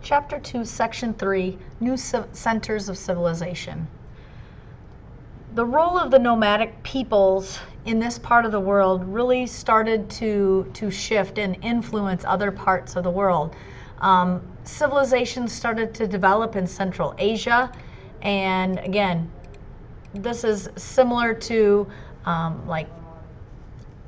Chapter 2, Section 3, New Centers of Civilization. The role of the nomadic peoples in this part of the world really started to shift and influence other parts of the world. Civilizations started to develop in Central Asia, and again, this is similar to like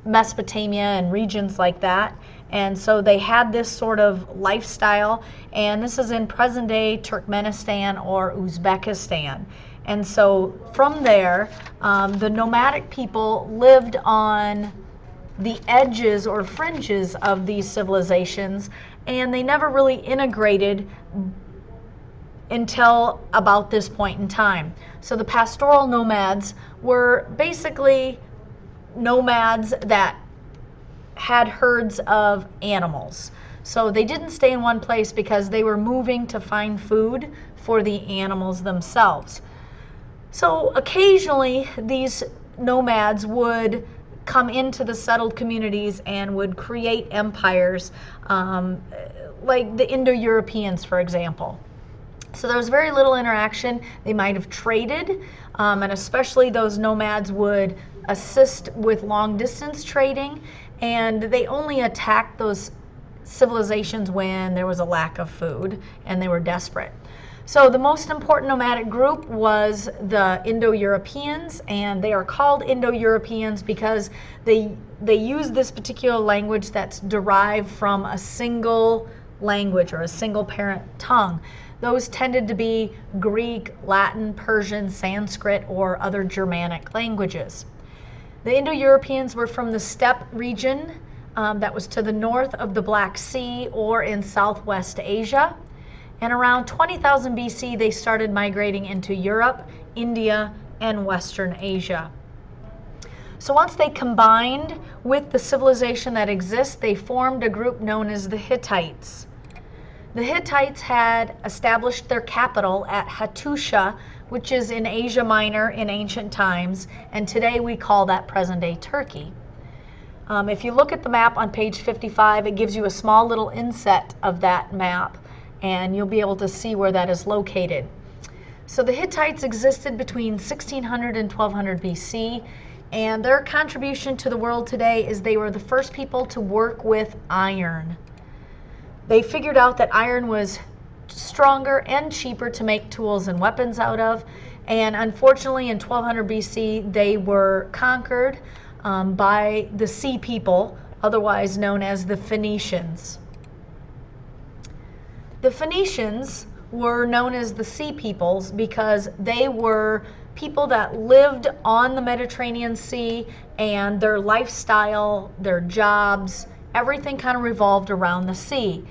Mesopotamia and regions like that. And so they had this sort of lifestyle, and this is in present-day Turkmenistan or Uzbekistan. And so from there, the nomadic people lived on the edges or fringes of these civilizations, and they never really integrated until about this point in time. So the pastoral nomads were basically nomads that had herds of animals. So they didn't stay in one place because they were moving to find food for the animals themselves. So occasionally these nomads would come into the settled communities and would create empires, like the Indo-Europeans, for example. So there was very little interaction. They might have traded, and especially those nomads would assist with long distance trading, and they only attacked those civilizations when there was a lack of food and they were desperate. So the most important nomadic group was the Indo-Europeans, and they are called Indo-Europeans because they use this particular language that's derived from a single language or a single parent tongue. Those tended to be Greek, Latin, Persian, Sanskrit, or other Germanic languages. The Indo-Europeans were from the steppe region that was to the north of the Black Sea or in Southwest Asia. And around 20,000 BC, they started migrating into Europe, India, and Western Asia. So once they combined with the civilization that exists, they formed a group known as the Hittites. The Hittites had established their capital at Hattusha, which is in Asia Minor in ancient times, and today we call that present-day Turkey. If you look at the map on page 55, it gives you a small little inset of that map, and you'll be able to see where that is located. So the Hittites existed between 1600 and 1200 BC, and their contribution to the world today is they were the first people to work with iron. They figured out that iron was stronger and cheaper to make tools and weapons out of, and unfortunately in 1200 BC they were conquered by the Sea People, otherwise known as the Phoenicians. The Phoenicians were known as the Sea Peoples because they were people that lived on the Mediterranean Sea, and their lifestyle, their jobs, everything kind of revolved around the sea.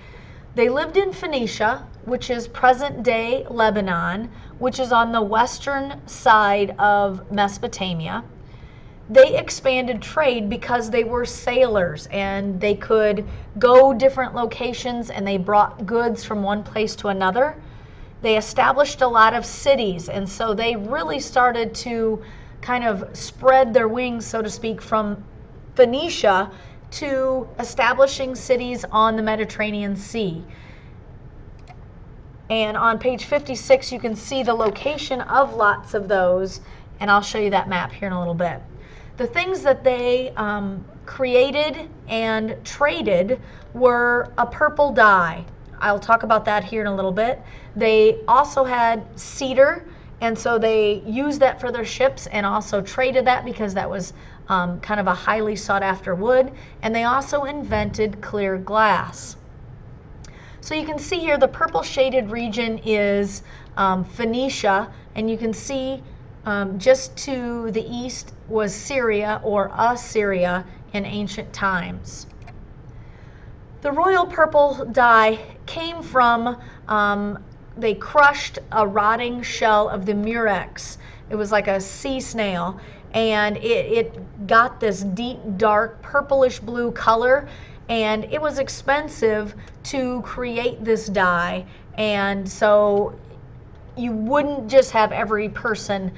They lived in Phoenicia, which is present-day Lebanon, which is on the western side of Mesopotamia. They expanded trade because they were sailors, and they could go different locations, and they brought goods from one place to another. They established a lot of cities, and so they really started to kind of spread their wings, so to speak, from Phoenicia to establishing cities on the Mediterranean Sea. And on page 56 you can see the location of lots of those, and I'll show you that map here in a little bit. The things that they created and traded were a purple dye. I'll talk about that here in a little bit. They also had cedar, and so they used that for their ships and also traded that because that was kind of a highly sought after wood. And they also invented clear glass. So you can see here the purple shaded region is Phoenicia, and you can see just to the east was Syria or Assyria in ancient times. The royal purple dye came from, they crushed a rotting shell of the murex. It was like a sea snail, and it got this deep, dark, purplish blue color, and it was expensive to create this dye, and so you wouldn't just have every person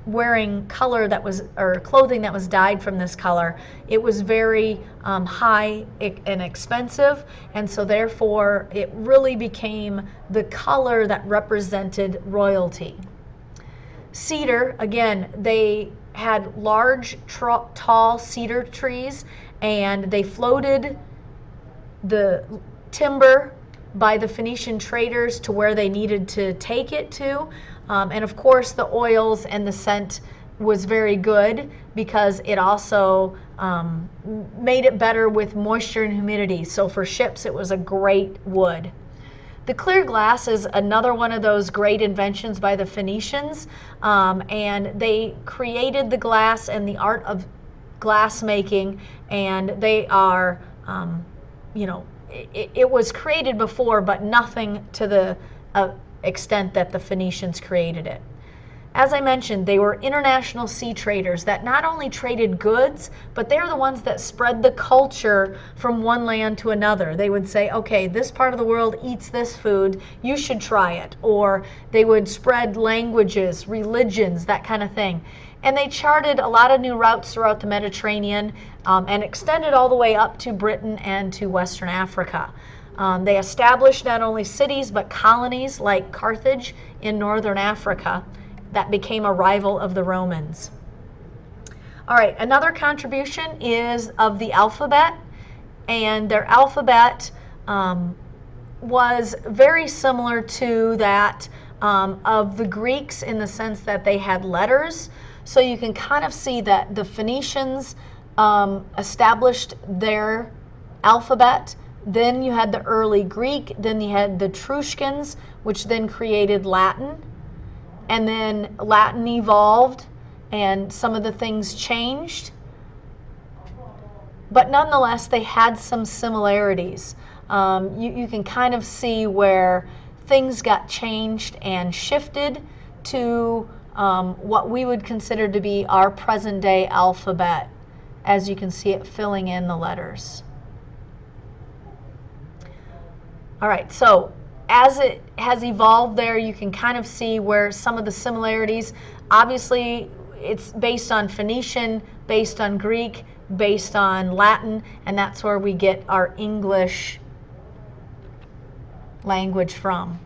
wearing color that was, or clothing that was dyed from this color. It was very high and expensive, and so therefore it really became the color that represented royalty. Cedar, again, they had large, tall cedar trees, and they floated the timber by the Phoenician traders to where they needed to take it to. And of course, the oils and the scent was very good because it also made it better with moisture and humidity. So for ships, it was a great wood. The clear glass is another one of those great inventions by the Phoenicians, and they created the glass and the art of glass making, and they are, it was created before, but nothing to the extent that the Phoenicians created it. As I mentioned, they were international sea traders that not only traded goods, but they're the ones that spread the culture from one land to another. They would say, okay, this part of the world eats this food, you should try it. Or they would spread languages, religions, that kind of thing. And they charted a lot of new routes throughout the Mediterranean and extended all the way up to Britain and to Western Africa. They established not only cities, but colonies like Carthage in northern Africa that became a rival of the Romans. All right, another contribution is of the alphabet, and their alphabet was very similar to that of the Greeks in the sense that they had letters. So you can kind of see that the Phoenicians established their alphabet. Then you had the early Greek, then you had the Etruscans, which then created Latin. And then Latin evolved and some of the things changed. But nonetheless, they had some similarities. You can kind of see where things got changed and shifted to what we would consider to be our present day alphabet, as you can see it filling in the letters. All right, so as it has evolved there, you can kind of see where some of the similarities, obviously it's based on Phoenician, based on Greek, based on Latin, and that's where we get our English language from.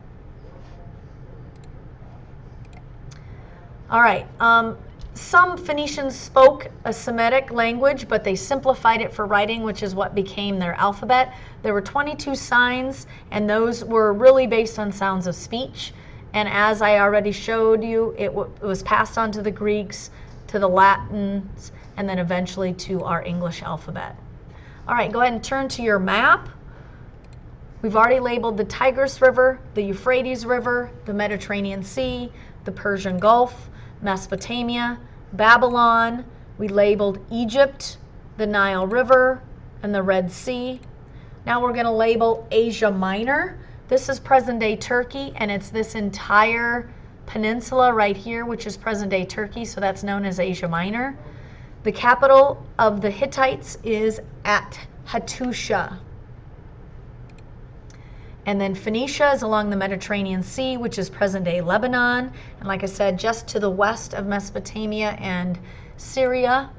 All right, some Phoenicians spoke a Semitic language, but they simplified it for writing, which is what became their alphabet. There were 22 signs, and those were really based on sounds of speech. And as I already showed you, it was passed on to the Greeks, to the Latins, and then eventually to our English alphabet. All right, go ahead and turn to your map. We've already labeled the Tigris River, the Euphrates River, the Mediterranean Sea, the Persian Gulf, Mesopotamia, Babylon. We labeled Egypt, the Nile River, and the Red Sea. Now we're going to label Asia Minor. This is present-day Turkey, and it's this entire peninsula right here, which is present-day Turkey, so that's known as Asia Minor. The capital of the Hittites is at Hattusha. And then Phoenicia is along the Mediterranean Sea, which is present-day Lebanon. And like I said, just to the west of Mesopotamia and Syria.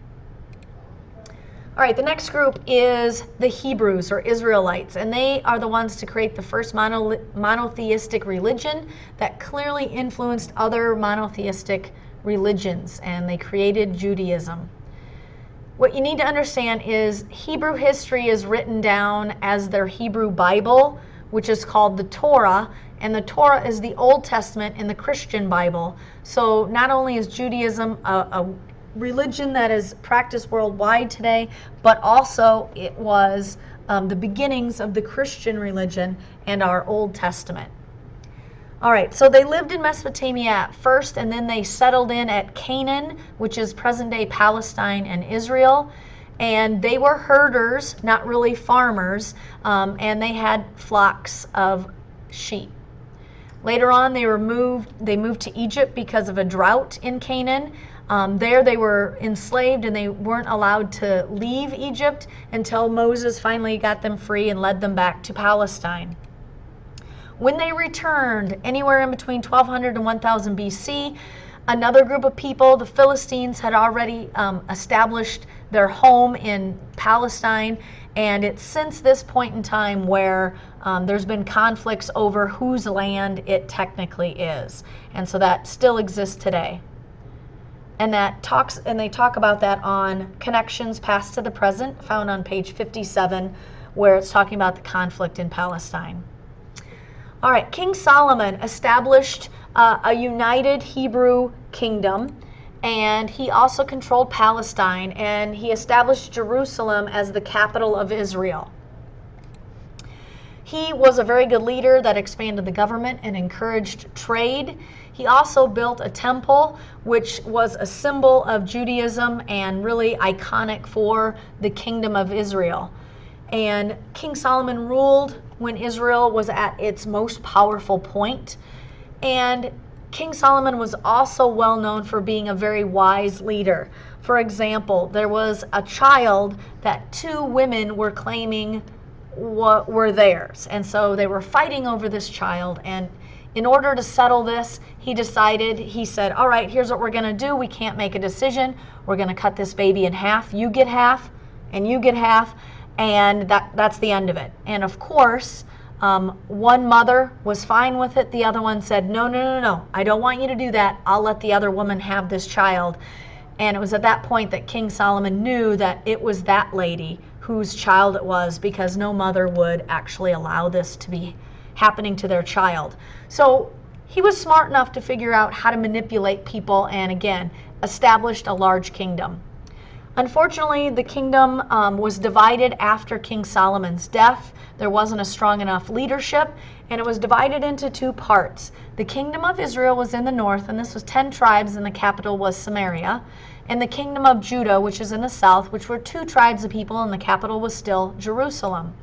All right, the next group is the Hebrews or Israelites, and they are the ones to create the first monotheistic religion that clearly influenced other monotheistic religions, and they created Judaism. What you need to understand is Hebrew history is written down as their Hebrew Bible, which is called the Torah, and the Torah is the Old Testament in the Christian Bible. So not only is Judaism a religion that is practiced worldwide today, but also it was the beginnings of the Christian religion and our Old Testament. All right, so they lived in Mesopotamia at first, and then they settled in at Canaan, which is present-day Palestine and Israel. And they were herders, not really farmers, and they had flocks of sheep. Later on, they moved to Egypt because of a drought in Canaan. There they were enslaved, and they weren't allowed to leave Egypt until Moses finally got them free and led them back to Palestine. When they returned, anywhere in between 1200 and 1000 BC, Another group of people, the Philistines, had already established their home in Palestine, and it's since this point in time where there's been conflicts over whose land it technically is, and so that still exists today. And they talk about that on Connections Past to the Present, found on page 57, where it's talking about the conflict in Palestine. All right, King Solomon established a united Hebrew kingdom, and he also controlled Palestine, and he established Jerusalem as the capital of Israel. He was a very good leader that expanded the government and encouraged trade. He also built a temple, which was a symbol of Judaism and really iconic for the kingdom of Israel. And King Solomon ruled when Israel was at its most powerful point. And King Solomon was also well known for being a very wise leader. For example, there was a child that two women were claiming were theirs. And so they were fighting over this child. And in order to settle this, he said, all right, here's what we're going to do. We can't make a decision. We're going to cut this baby in half. You get half, and you get half. And that's the end of it. And of course, one mother was fine with it. The other one said, no, I don't want you to do that. I'll let the other woman have this child. And it was at that point that King Solomon knew that it was that lady whose child it was, because no mother would actually allow this to be happening to their child. So he was smart enough to figure out how to manipulate people and, again, established a large kingdom. Unfortunately, the kingdom was divided after King Solomon's death. There wasn't a strong enough leadership, and it was divided into two parts. The kingdom of Israel was in the north, and this was 10 tribes, and the capital was Samaria. And the kingdom of Judah, which is in the south, which were 2 tribes of people, and the capital was still Jerusalem.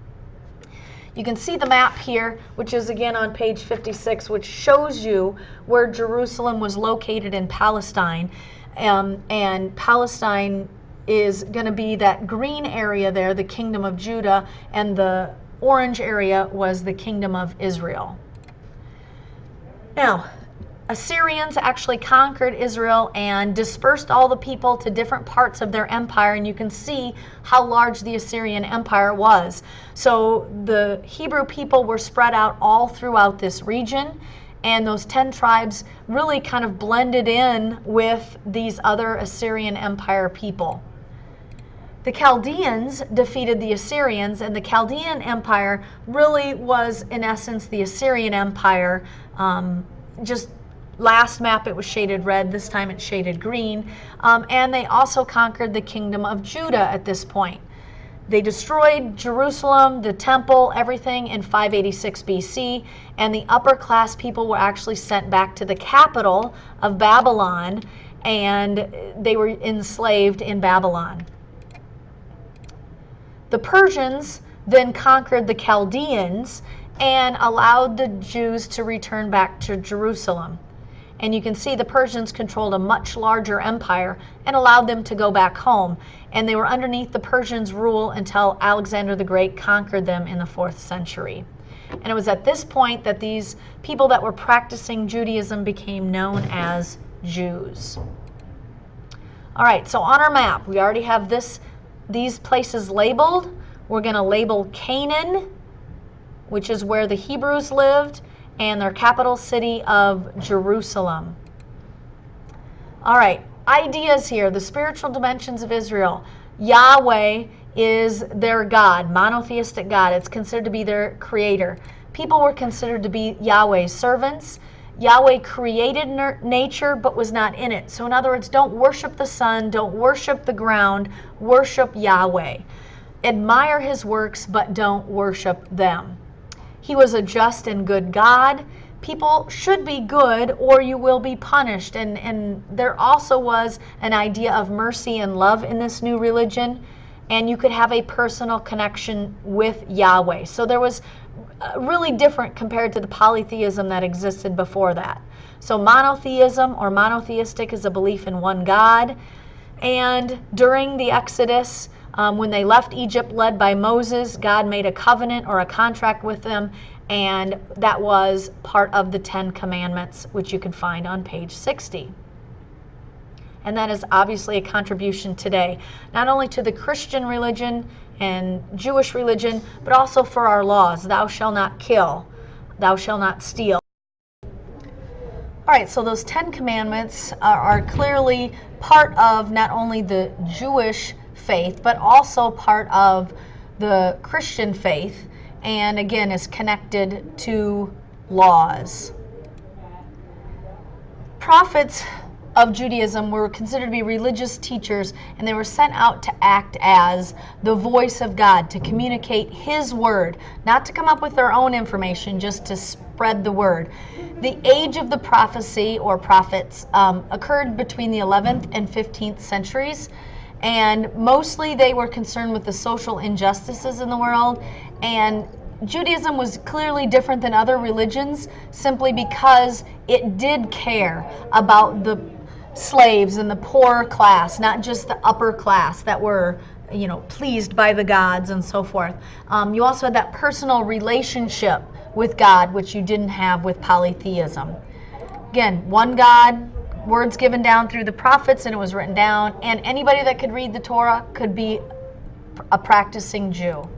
You can see the map here, which is again on page 56, which shows you where Jerusalem was located in Palestine. And Palestine is going to be that green area there, the kingdom of Judah, and the orange area was the kingdom of Israel. Now, Assyrians actually conquered Israel and dispersed all the people to different parts of their empire, and you can see how large the Assyrian empire was. So the Hebrew people were spread out all throughout this region, and those 10 tribes really kind of blended in with these other Assyrian empire people. The Chaldeans defeated the Assyrians, and the Chaldean empire really was, in essence, the Assyrian empire. Just last map it was shaded red, this time it's shaded green. And they also conquered the kingdom of Judah at this point. They destroyed Jerusalem, the temple, everything in 586 BC, and the upper class people were actually sent back to the capital of Babylon, and they were enslaved in Babylon. The Persians then conquered the Chaldeans and allowed the Jews to return back to Jerusalem. And you can see the Persians controlled a much larger empire and allowed them to go back home. And they were underneath the Persians' rule until Alexander the Great conquered them in the 4th century. And it was at this point that these people that were practicing Judaism became known as Jews. All right, so on our map, we already have these places labeled. We're going to label Canaan, which is where the Hebrews lived, and their capital city of Jerusalem. All right, ideas here, the spiritual dimensions of Israel. Yahweh is their God, monotheistic God. It's considered to be their creator. People were considered to be Yahweh's servants. Yahweh created nature but was not in it. So in other words, don't worship the sun, don't worship the ground, worship Yahweh. Admire his works but don't worship them. He was a just and good God. People should be good or you will be punished. And there also was an idea of mercy and love in this new religion. And you could have a personal connection with Yahweh. So there was really different compared to the polytheism that existed before that. So monotheism or monotheistic is a belief in one God. And during the Exodus, when they left Egypt led by Moses, God made a covenant or a contract with them, and that was part of the 10 Commandments, which you can find on page 60. And that is obviously a contribution today, not only to the Christian religion and Jewish religion, but also for our laws. Thou shalt not kill, thou shalt not steal. All right, so those 10 commandments are clearly part of not only the Jewish faith, but also part of the Christian faith, and again is connected to laws. Prophets of Judaism were considered to be religious teachers, and they were sent out to act as the voice of God, to communicate His word, not to come up with their own information, just to spread the word. The age of the prophecy or prophets occurred between the 11th and 15th centuries, and mostly they were concerned with the social injustices in the world, and Judaism was clearly different than other religions simply because it did care about the slaves and the poor class, not just the upper class that were, pleased by the gods and so forth. You also had that personal relationship with God, which you didn't have with polytheism. Again, one God, words given down through the prophets, and it was written down, and anybody that could read the Torah could be a practicing Jew.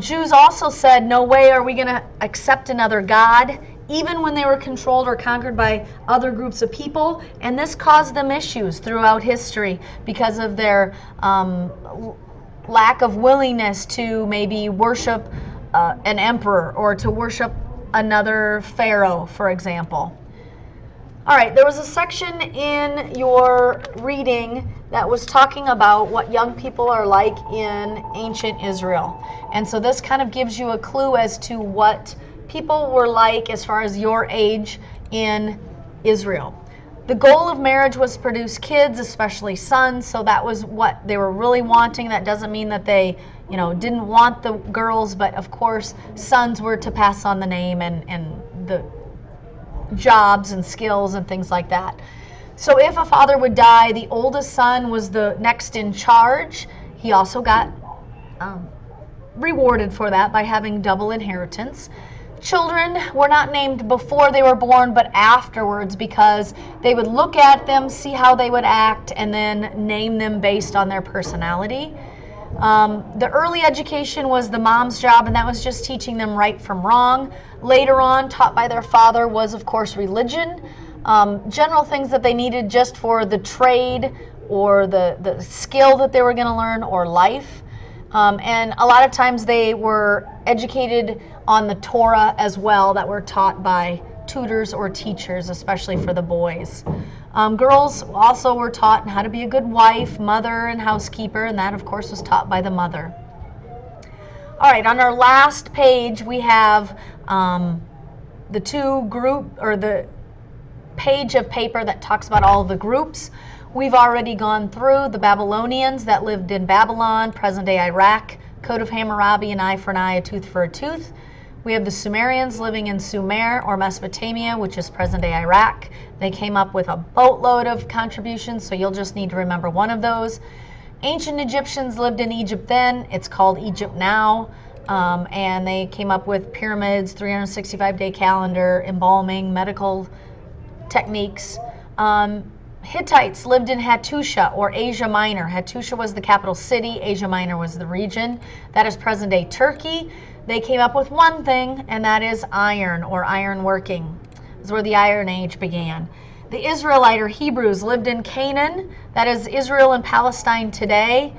Jews also said, no way are we going to accept another God, even when they were controlled or conquered by other groups of people. And this caused them issues throughout history because of their lack of willingness to maybe worship an emperor or to worship another pharaoh, for example. All right, there was a section in your reading that was talking about what young people are like in ancient Israel. And so this kind of gives you a clue as to what people were like as far as your age in Israel. The goal of marriage was to produce kids, especially sons, so that was what they were really wanting. That doesn't mean that they, didn't want the girls, but of course, sons were to pass on the name and the jobs and skills and things like that. So if a father would die, the oldest son was the next in charge. He also got rewarded for that by having double inheritance. Children were not named before they were born, but afterwards, because they would look at them, see how they would act, and then name them based on their personality. The early education was the mom's job, and that was just teaching them right from wrong. Later on, taught by their father, was of course religion, general things that they needed just for the trade or the skill that they were going to learn, or life. And a lot of times they were educated on the Torah as well, that were taught by tutors or teachers, especially for the boys. Girls also were taught how to be a good wife, mother, and housekeeper, and that, of course, was taught by the mother. All right, on our last page, we have the page of paper that talks about all the groups. We've already gone through the Babylonians that lived in Babylon, present-day Iraq, Code of Hammurabi, an eye for an eye, a tooth for a tooth. We have the Sumerians living in Sumer or Mesopotamia, which is present-day Iraq. They came up with a boatload of contributions, so you'll just need to remember one of those. Ancient Egyptians lived in Egypt then. It's called Egypt now. And they came up with pyramids, 365-day calendar, embalming, medical techniques. Hittites lived in Hattusha or Asia Minor. Hattusha was the capital city. Asia Minor was the region. That is present-day Turkey. They came up with one thing, and that is iron or iron working. This is where the Iron Age began. The Israelite or Hebrews lived in Canaan. That is Israel and Palestine today.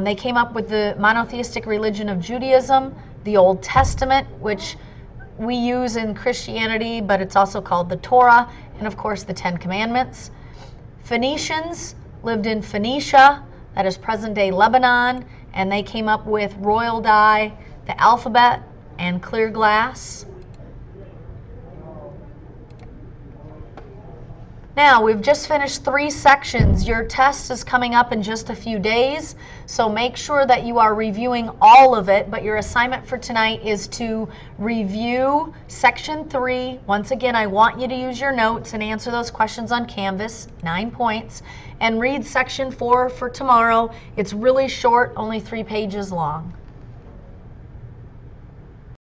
They came up with the monotheistic religion of Judaism, the Old Testament, which we use in Christianity, but it's also called the Torah, and of course the Ten Commandments. Phoenicians lived in Phoenicia, that is present-day Lebanon, and they came up with royal dye, the alphabet, and clear glass. Now, we've just finished 3 sections. Your test is coming up in just a few days, so make sure that you are reviewing all of it, but your assignment for tonight is to review section 3. Once again, I want you to use your notes and answer those questions on Canvas, 9 points, and read section 4 for tomorrow. It's really short, only 3 pages long.